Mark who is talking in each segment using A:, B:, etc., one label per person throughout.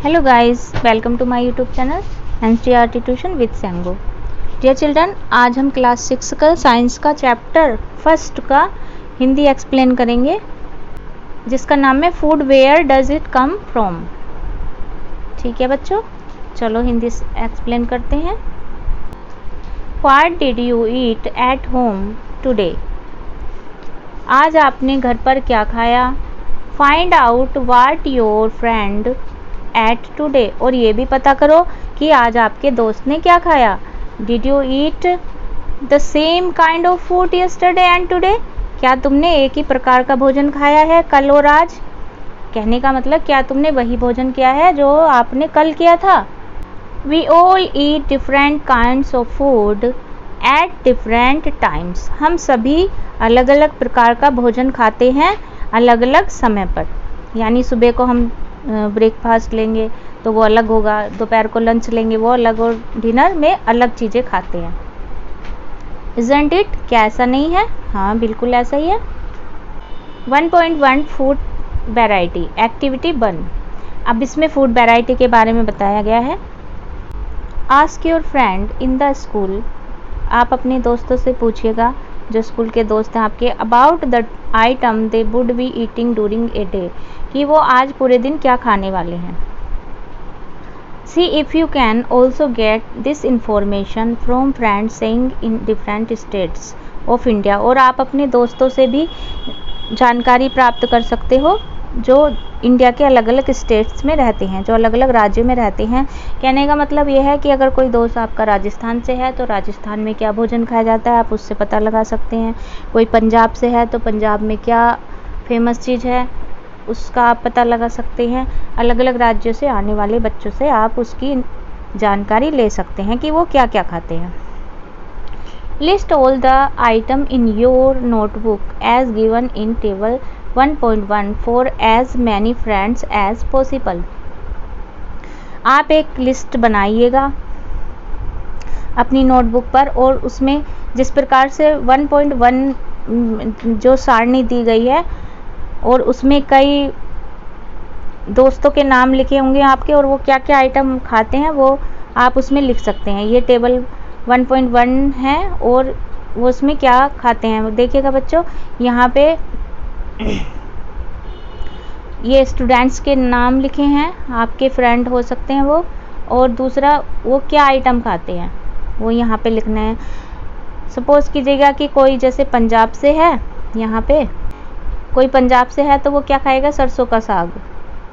A: Hello guys, welcome to my YouTube channel NCERT Tuition with Sango. Dear children, आज हम class 6 का science का chapter first का Hindi explain करेंगे जिसका नाम है food where does it come from. ठीक है बच्चों, चलो हिंदी एक्सप्लेन करते हैं। What did you eat at home today? आज आपने घर पर क्या खाया? Find out what your friend ate today, और ये भी पता करो कि आज आपके दोस्त ने क्या खाया। Did you eat the same kind of food yesterday and today? क्या तुमने एक ही प्रकार का भोजन खाया है कल और आज? कहने का मतलब क्या तुमने वही भोजन किया है जो आपने कल किया था। We all eat different kinds of food at different times. हम सभी अलग अलग प्रकार का भोजन खाते हैं अलग अलग समय पर। यानी सुबह को हम ब्रेकफास्ट लेंगे तो वो अलग होगा, दोपहर को लंच लेंगे वो अलग, और डिनर में अलग चीज़ें खाते हैं। Isn't it? क्या ऐसा नहीं है? हाँ बिल्कुल ऐसा ही है। 1.1 फूड वैरायटी एक्टिविटी 1। अब इसमें फूड वैरायटी के बारे में बताया गया है। Ask your friend in the school, आप अपने दोस्तों से पूछिएगा जो स्कूल के दोस्त हैं आपके, about the item they would be eating during a day, कि वो आज पूरे दिन क्या खाने वाले हैं। सी if you can also get this information from friends saying in different states of India, और आप अपने दोस्तों से भी जानकारी प्राप्त कर सकते हो जो इंडिया के अलग अलग स्टेट्स में रहते हैं, जो अलग अलग राज्यों में रहते हैं। कहने का मतलब ये है कि अगर कोई दोस्त आपका राजस्थान से है तो राजस्थान में क्या भोजन खाया जाता है आप उससे पता लगा सकते हैं। कोई पंजाब से है तो पंजाब में क्या फेमस चीज़ है उसका आप पता लगा सकते हैं। अलग अलग राज्यों से आने वाले बच्चों से आप उसकी जानकारी ले सकते हैं कि वो क्या क्या खाते हैं। List all the item in your notebook as given in table 1.1 for as many friends as possible. आप एक लिस्ट बनाइएगा अपनी नोटबुक पर, और उसमें जिस प्रकार से 1.1 जो सारणी दी गई है और उसमें कई दोस्तों के नाम लिखे होंगे आपके और वो क्या क्या आइटम खाते हैं वो आप उसमें लिख सकते हैं। ये टेबल 1.1 है और वो उसमें क्या खाते हैं देखिएगा बच्चों, यहाँ पे ये स्टूडेंट्स के नाम लिखे हैं, आपके फ्रेंड हो सकते हैं वो, और दूसरा वो क्या आइटम खाते हैं वो यहाँ पे लिखना है। सपोज़ कीजिएगा कि कोई जैसे पंजाब से है, यहाँ पे कोई पंजाब से है तो वो क्या खाएगा, सरसों का साग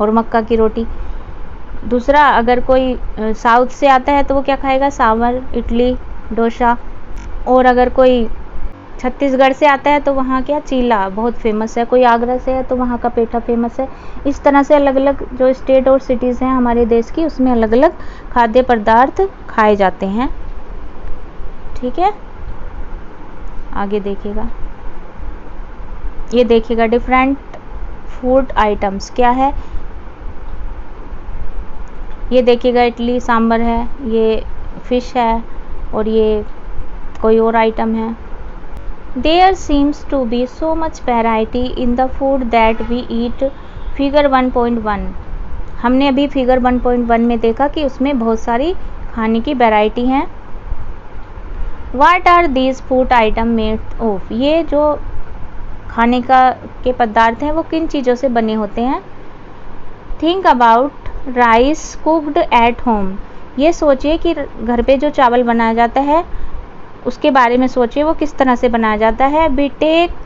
A: और मक्का की रोटी। दूसरा अगर कोई साउथ से आता है तो वो क्या खाएगा, सांभर, इडली, डोसा। और अगर कोई छत्तीसगढ़ से आता है तो वहाँ क्या, चीला बहुत फेमस है। कोई आगरा से है तो वहाँ का पेठा फेमस है। इस तरह से अलग अलग जो स्टेट और सिटीज़ हैं हमारे देश की उसमें अलग अलग खाद्य पदार्थ खाए जाते हैं। ठीक है, आगे देखिएगा, ये देखिएगा डिफरेंट फूड आइटम्स क्या है। ये देखिएगा इडली सांभर है, ये फिश है और ये कोई और आइटम है। There seems to be so much variety in the food that we eat. Figure 1.1, हमने अभी फिगर 1.1 में देखा कि उसमें बहुत सारी खाने की वैरायटी हैं। What are these food item made of? ये जो खाने के पदार्थ हैं वो किन चीज़ों से बने होते हैं। Think about rice cooked at home. ये सोचिए कि घर पे जो चावल बनाया जाता है उसके बारे में सोचिए वो किस तरह से बनाया जाता है। We take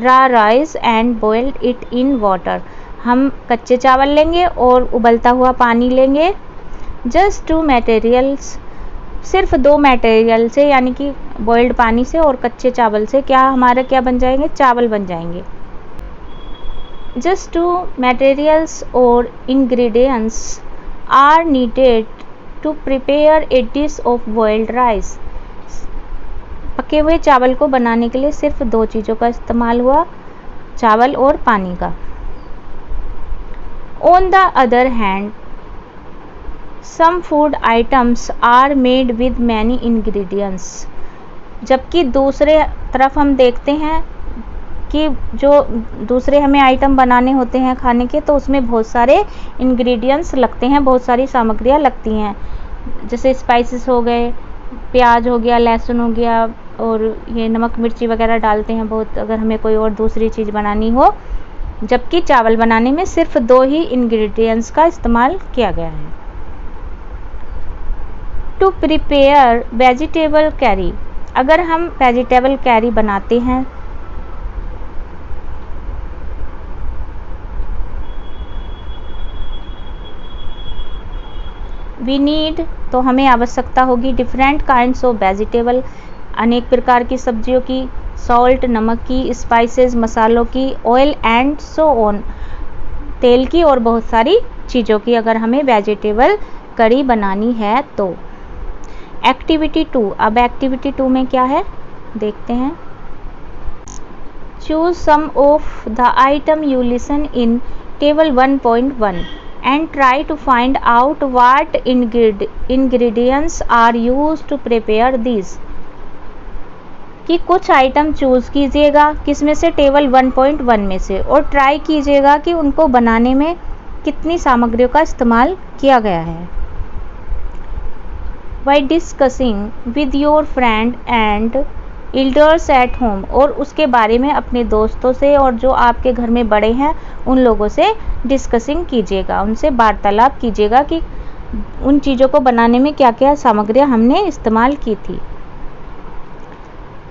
A: raw rice and boiled it in water. हम कच्चे चावल लेंगे और उबलता हुआ पानी लेंगे। Just two materials, सिर्फ दो मटेरियल से यानी कि बॉइल्ड पानी से और कच्चे चावल से क्या हमारे क्या बन जाएंगे, चावल बन जाएंगे। Just two materials or ingredients are needed to prepare a dish of boiled rice. पके हुए चावल को बनाने के लिए सिर्फ दो चीज़ों का इस्तेमाल हुआ, चावल और पानी का। On the other hand, some food items are made with many ingredients. जबकि दूसरे तरफ हम देखते हैं बाकी जो दूसरे हमें आइटम बनाने होते हैं खाने के, तो उसमें बहुत सारे इंग्रेडिएंट्स लगते हैं, बहुत सारी सामग्रियाँ लगती हैं, जैसे स्पाइसेस हो गए, प्याज हो गया, लहसुन हो गया, और ये नमक मिर्ची वगैरह डालते हैं बहुत, अगर हमें कोई और दूसरी चीज़ बनानी हो। जबकि चावल बनाने में सिर्फ 2 ही इंग्रेडिएंट्स का इस्तेमाल किया गया है। टू प्रिपेयर वेजिटेबल कैरी, अगर हम वेजिटेबल कैरी बनाते हैं वी नीड, तो हमें आवश्यकता होगी डिफरेंट काइंड्स ऑफ वेजिटेबल, अनेक प्रकार की सब्जियों की, सॉल्ट नमक की, स्पाइसेस मसालों की, ऑयल एंड सो ऑन, तेल की, और बहुत सारी चीज़ों की, अगर हमें वेजिटेबल करी बनानी है तो। एक्टिविटी 2, अब एक्टिविटी 2 में क्या है देखते हैं। Choose some of the item you listen in table 1.1 and try to find out what ingredients are used to prepare these, कि कुछ आइटम चूज़ कीजिएगा किसमें से, टेबल 1.1 में से, और ट्राई कीजिएगा कि उनको बनाने में कितनी सामग्रियों का इस्तेमाल किया गया है। By discussing with your friend and elders at home, और उसके बारे में अपने दोस्तों से और जो आपके घर में बड़े हैं उन लोगों से डिस्कसिंग कीजिएगा, उनसे वार्तालाप कीजिएगा कि उन चीज़ों को बनाने में क्या क्या सामग्रियां हमने इस्तेमाल की थी।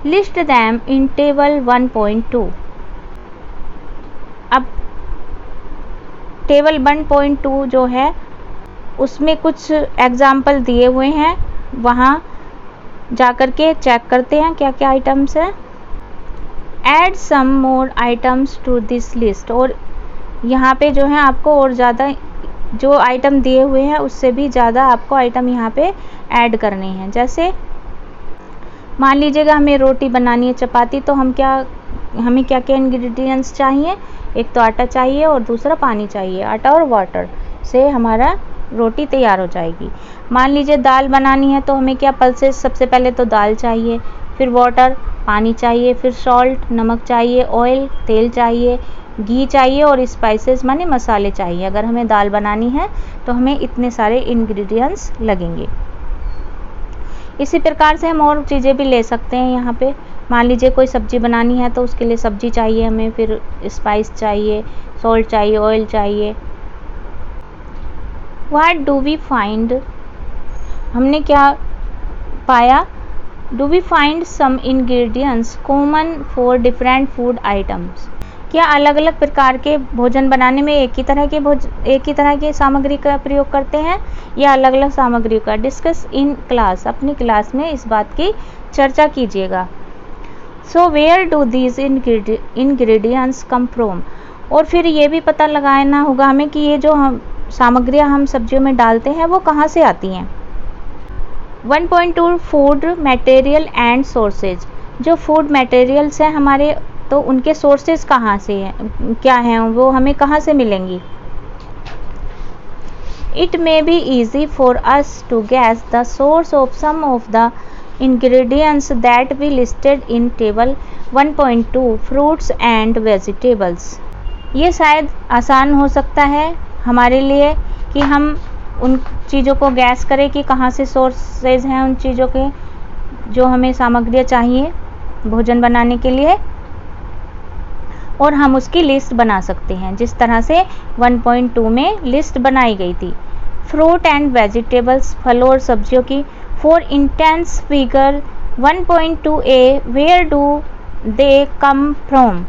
A: लिस्ट दैम इन टेबल 1.2, अब टेबल 1.2 जो है उसमें कुछ एग्जाम्पल दिए हुए हैं, वहाँ जाकर के चेक करते हैं क्या क्या आइटम्स हैं। Add some more items to this list, और यहाँ पे जो है आपको और ज़्यादा जो आइटम दिए हुए हैं उससे भी ज़्यादा आपको आइटम यहाँ पे ऐड करने हैं। जैसे मान लीजिएगा हमें रोटी बनानी है, चपाती, तो हमें क्या क्या इंग्रेडिएंट्स चाहिए, एक तो आटा चाहिए और दूसरा पानी चाहिए, आटा और वाटर से हमारा रोटी तैयार हो जाएगी। मान लीजिए दाल बनानी है, तो हमें क्या पल्सेस, सबसे पहले तो दाल चाहिए, फिर वाटर पानी चाहिए, फिर सॉल्ट नमक चाहिए, ऑयल तेल चाहिए, घी चाहिए, और स्पाइसेस माने मसाले चाहिए। अगर हमें दाल बनानी है तो हमें इतने सारे इंग्रेडिएंट्स लगेंगे। इसी प्रकार से हम और चीज़ें भी ले सकते हैं। यहाँ पे मान लीजिए कोई सब्जी बनानी है तो उसके लिए सब्जी चाहिए हमें, फिर स्पाइस चाहिए, सॉल्ट चाहिए, ऑयल चाहिए। What do we find, हमने क्या पाया, do we find some ingredients common for different food items, क्या अलग अलग प्रकार के भोजन बनाने में एक ही तरह की सामग्री का प्रयोग करते हैं या अलग अलग सामग्री का। डिस्कस इन क्लास, अपनी क्लास में इस बात की चर्चा कीजिएगा। So where do these ingredients come from, और फिर ये भी पता लगाना होगा हमें कि ये जो सामग्रियाँ हम सब्जियों में डालते हैं वो कहाँ से आती हैं। 1.2 फूड मटेरियल एंड सोर्सेज, जो फूड मटेरियल्स हैं हमारे, तो उनके सोर्सेज कहाँ से हैं, क्या हैं वो, हमें कहाँ से मिलेंगी। It may be easy for us to guess the source of some of the ingredients that we listed in table 1.2 fruits and vegetables, ये शायद आसान हो सकता है हमारे लिए कि हम उन चीज़ों को गैस करें कि कहाँ से सोर्सेज हैं उन चीज़ों के जो हमें सामग्रियाँ चाहिए भोजन बनाने के लिए, और हम उसकी लिस्ट बना सकते हैं जिस तरह से 1.2 में लिस्ट बनाई गई थी। फ्रूट एंड वेजिटेबल्स, फलों और सब्जियों की। For instance figure 1.2a where do they come from,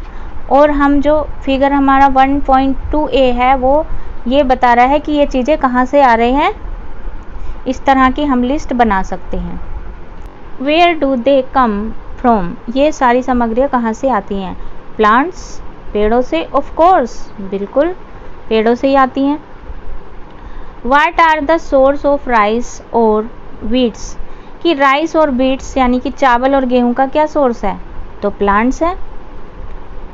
A: और हम जो फिगर हमारा 1.2a है वो ये बता रहा है कि ये चीज़ें कहाँ से आ रही हैं, इस तरह की हम लिस्ट बना सकते हैं। Where do they come from, ये सारी सामग्रियाँ कहाँ से आती हैं। प्लांट्स, पेड़ों से, ऑफ कोर्स बिल्कुल पेड़ों से ही आती हैं। What are the source of rice और वीट्स, कि राइस और बीट्स यानी कि चावल और गेहूं का क्या सोर्स है, तो प्लांट्स है।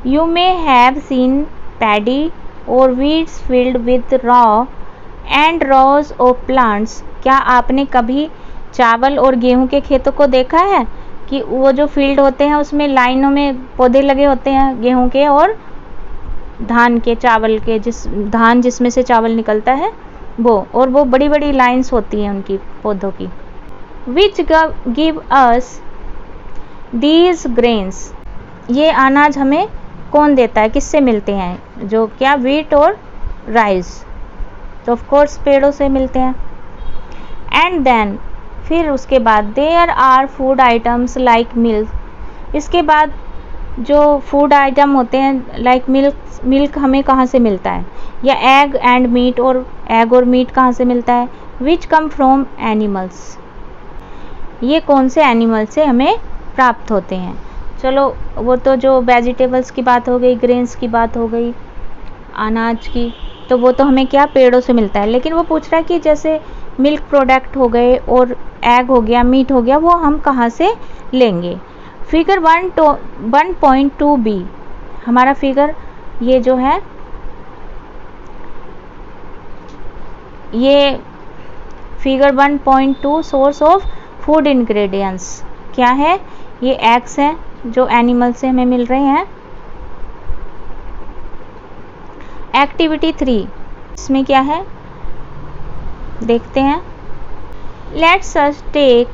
A: You may have seen paddy और wheats field with row and rows of plants, क्या आपने कभी चावल और गेहूं के खेतों को देखा है कि वो जो फील्ड होते हैं उसमें लाइनों में पौधे लगे होते हैं गेहूं के और धान के, चावल के, धान जिसमें से चावल निकलता है वो, और वो बड़ी बड़ी लाइंस होती हैं उनकी पौधों की। विच गिव अस दीज ग्रेन्स, ये अनाज हमें कौन देता है, किससे मिलते हैं, जो क्या, व्हीट और राइस, तो ऑफ कोर्स पेड़ों से मिलते हैं। एंड देन, फिर उसके बाद, there are food items like milk, इसके बाद जो फूड आइटम होते हैं लाइक मिल्क हमें कहाँ से मिलता है, या एग एंड मीट, और एग और मीट कहाँ से मिलता है, विच कम फ्रॉम एनिमल्स, ये कौन से एनिमल से हमें प्राप्त होते हैं। चलो वो तो जो वेजिटेबल्स की बात हो गई, ग्रेन्स की बात हो गई, अनाज की, तो वो तो हमें क्या, पेड़ों से मिलता है। लेकिन वो पूछ रहा है कि जैसे मिल्क प्रोडक्ट हो गए और एग हो गया, मीट हो गया, वो हम कहाँ से लेंगे। फिगर 1.2 बी, हमारा फिगर ये जो है, ये figure 1.2 source of food ingredients क्या है, ये एग्स हैं जो एनिमल से हमें मिल रहे हैं। एक्टिविटी 3, इसमें क्या है देखते हैं। Let's us take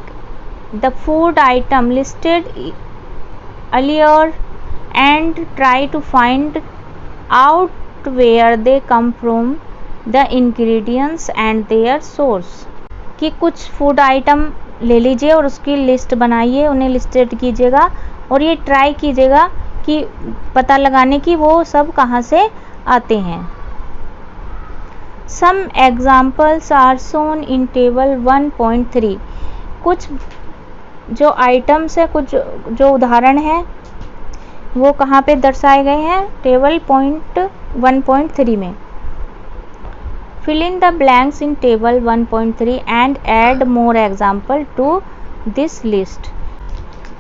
A: the food item listed earlier and try to find out where they come from the ingredients and their source, कि कुछ फूड आइटम ले लीजिए और उसकी लिस्ट बनाइए, उन्हें लिस्टेड कीजिएगा और ये ट्राई कीजिएगा कि पता लगाने की वो सब कहाँ से आते हैं। Some examples are shown in table 1.3, कुछ जो आइटम्स है, कुछ जो उदाहरण हैं वो कहाँ पे दर्शाए गए हैं, टेबल 1.3 में। Fill in the blanks in table 1.3 and add more example to this list,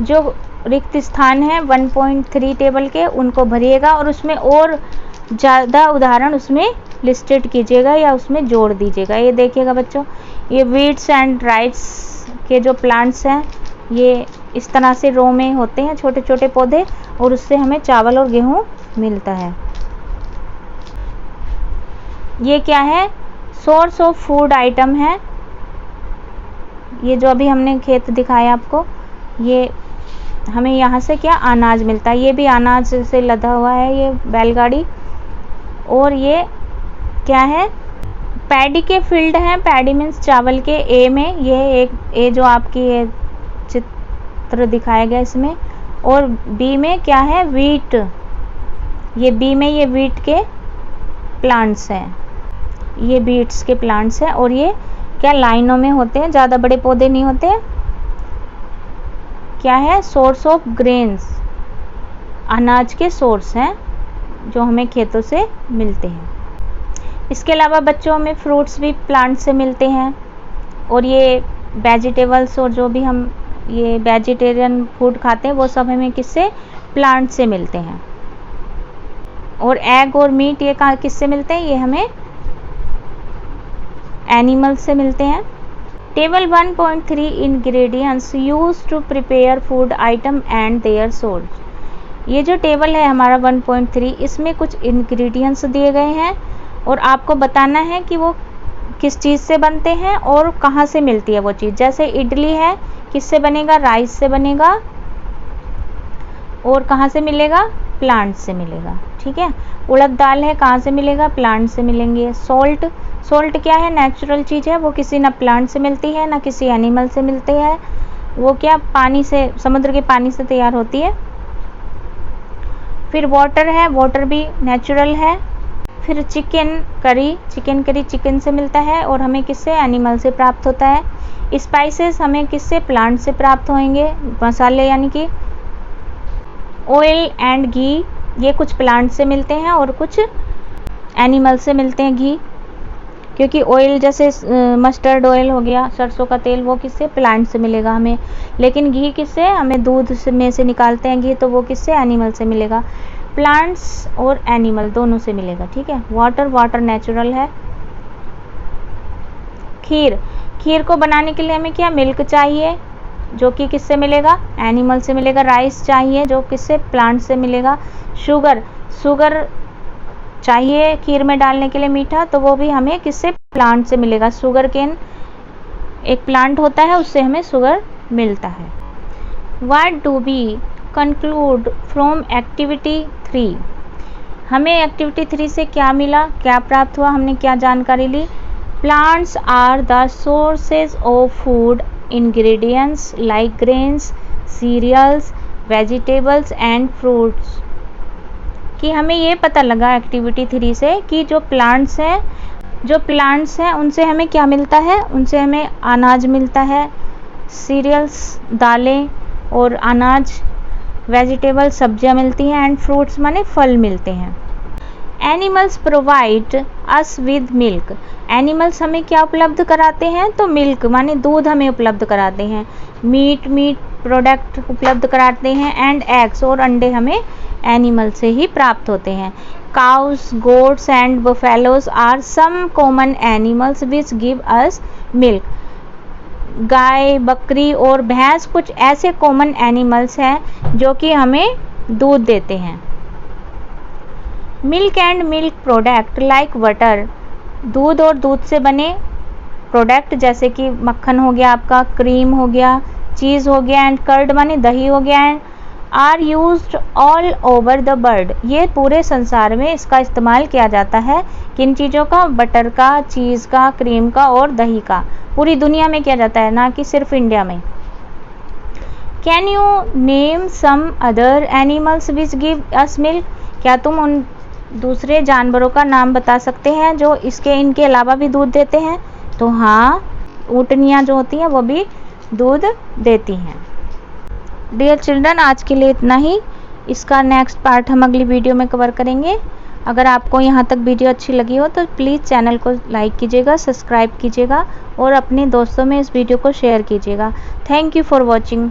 A: जो रिक्त स्थान है 1.3 टेबल के उनको भरिएगा और उसमें और ज़्यादा उदाहरण उसमें लिस्टेड कीजिएगा या उसमें जोड़ दीजिएगा। ये देखिएगा बच्चों, ये वीट्स एंड राइस के जो प्लांट्स हैं ये इस तरह से रो में होते हैं, छोटे छोटे पौधे, और उससे हमें चावल और गेहूँ मिलता है। ये क्या है, सोर्स ऑफ फूड आइटम है, ये जो अभी हमने खेत दिखाया आपको, ये हमें यहाँ से क्या, अनाज मिलता है, ये भी अनाज से लदा हुआ है ये बैलगाड़ी। और ये क्या है, पैडी के फील्ड हैं, पैडी मीन्स चावल के, ए में ये एक ए जो आपकी ये चित्र दिखाया गया इसमें, और बी में क्या है, वीट, ये बी में ये वीट के प्लांट्स हैं, ये बीट्स के प्लांट्स हैं, और ये क्या लाइनों में होते हैं, ज़्यादा बड़े पौधे नहीं होते हैं। क्या है, सोर्स ऑफ ग्रेन्स, अनाज के सोर्स हैं जो हमें खेतों से मिलते हैं। इसके अलावा बच्चों में फ्रूट्स भी प्लांट से मिलते हैं, और ये वेजिटेबल्स और जो भी हम ये वेजिटेरियन फूड खाते हैं वो सब हमें किससे, प्लांट से मिलते हैं। और एग और मीट ये किससे मिलते हैं, ये हमें एनिमल से मिलते हैं। Table 1.3 ingredients used to prepare food item and their source, ये जो टेबल है हमारा 1.3, इसमें कुछ इंग्रेडिएंट्स दिए गए हैं और आपको बताना है कि वो किस चीज़ से बनते हैं और कहाँ से मिलती है वो चीज़। जैसे इडली है, किससे बनेगा, राइस से बनेगा, और कहाँ से मिलेगा, प्लांट से मिलेगा। ठीक है, उड़द दाल है, कहाँ से मिलेगा, प्लांट से मिलेंगे। सॉल्ट क्या है, नेचुरल चीज़ है, वो किसी ना प्लांट से मिलती है ना किसी एनिमल से मिलती है, वो क्या पानी से, समुद्र के पानी से तैयार होती है। फिर वाटर है, वाटर भी नेचुरल है। फिर चिकन करी चिकन से मिलता है और हमें किससे, एनिमल से प्राप्त होता है। स्पाइसेस हमें किससे, प्लांट से प्राप्त होंगे, मसाले यानी कि। ऑयल एंड घी ये कुछ प्लांट से मिलते हैं और कुछ एनिमल से मिलते हैं घी, क्योंकि ऑयल जैसे मस्टर्ड ऑयल हो गया, सरसों का तेल, वो किससे, प्लांट से मिलेगा हमें। लेकिन घी किससे, हमें दूध में से निकालते हैं घी, तो वो किससे, एनिमल से मिलेगा। प्लांट्स और एनिमल दोनों से मिलेगा। ठीक है, वाटर नेचुरल है। खीर को बनाने के लिए हमें क्या, मिल्क चाहिए, जो कि किससे मिलेगा, एनिमल से मिलेगा। राइस चाहिए जो किससे, प्लांट से मिलेगा। शुगर चाहिए खीर में डालने के लिए मीठा, तो वो भी हमें किससे, प्लांट से मिलेगा। शुगर केन एक प्लांट होता है, उससे हमें शुगर मिलता है। What do we conclude from activity 3? हमें एक्टिविटी 3 से क्या मिला, क्या प्राप्त हुआ, हमने क्या जानकारी ली। Plants are the sources of food ingredients like grains, cereals, vegetables and fruits. कि हमें ये पता लगा एक्टिविटी 3 से कि जो प्लांट्स हैं उनसे हमें क्या मिलता है, उनसे हमें अनाज मिलता है, सीरियल्स दालें और अनाज, वेजिटेबल सब्जियां मिलती हैं, एंड फ्रूट्स माने फल मिलते हैं। Animals provide us with milk. Animals हमें क्या उपलब्ध कराते हैं, तो मिल्क माने दूध हमें उपलब्ध कराते हैं। मीट प्रोडक्ट उपलब्ध कराते हैं, एंड एग्स और अंडे हमें एनिमल से ही प्राप्त होते हैं। Cows, goats and buffaloes are some common animals which give us milk. गाय, बकरी और भैंस कुछ ऐसे कॉमन एनिमल्स हैं जो कि हमें दूध देते हैं। Milk and milk product like butter. दूध और दूध से बने प्रोडक्ट जैसे कि मक्खन हो गया आपका, क्रीम हो गया, चीज़ हो गया, एंड कर्ड माने दही हो गया, and are used all over the world. ये पूरे संसार में इसका इस्तेमाल किया जाता है। किन चीज़ों का, बटर का, चीज़ का, क्रीम का और दही का, पूरी दुनिया में किया जाता है, ना कि सिर्फ इंडिया में। Can you name some other animals which give us milk? क्या तुम उन दूसरे जानवरों का नाम बता सकते हैं जो इनके अलावा भी दूध देते हैं? तो हाँ, ऊँटनियाँ जो होती हैं वो भी दूध देती हैं। डियर चिल्ड्रन, आज के लिए इतना ही। इसका नेक्स्ट पार्ट हम अगली वीडियो में कवर करेंगे। अगर आपको यहाँ तक वीडियो अच्छी लगी हो तो प्लीज़ चैनल को लाइक कीजिएगा, सब्सक्राइब कीजिएगा और अपने दोस्तों में इस वीडियो को शेयर कीजिएगा। Thank you for watching.